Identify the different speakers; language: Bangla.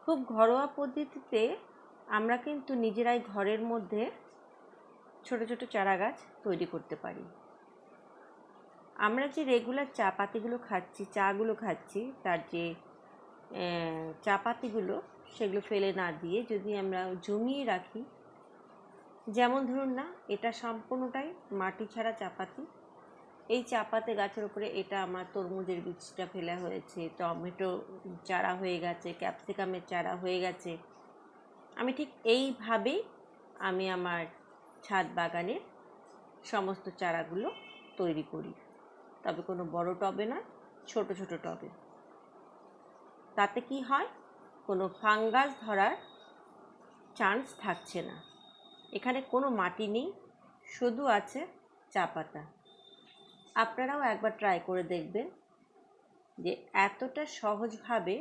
Speaker 1: খুব ঘরোয়া পদ্ধতিতে আমরা কিন্তু নিজেরাই ঘরের মধ্যে ছোট ছোট চারা গাছ তৈরি করতে পারি। আমরা যে রেগুলার চা পাতিগুলো খাচ্ছি, চাগুলো খাচ্ছি, তার যে চা পাতিগুলো সেগুলো ফেলে না দিয়ে যদি আমরা জমিয়ে রাখি, যেমন ধরুন না, এটা সম্পূর্ণটাই মাটি ছাড়া চা পাতি। এই চা পাতি গাছের উপরে এটা আমার তরমুজের বীজটা ফেলা হয়েছে, টমেটো চারা হয়ে গেছে, ক্যাপসিকামের চারা হয়ে গেছে। আমি ঠিক এইভাবেই আমি আমার ছাদ বাগানের সমস্ত চারাগুলো তৈরি করি, তবে কোনো বড় টবে নয়, ছোট ছোট টবে। তাতে কি হয়, কোনো ফাঙ্গাস ধরার চান্স থাকছে না। এখানে কোনো মাটি নেই, শুধু আছে চা পাতা। আপনারাও একবার ট্রাই করে দেখবেন যে এতটা সহজভাবে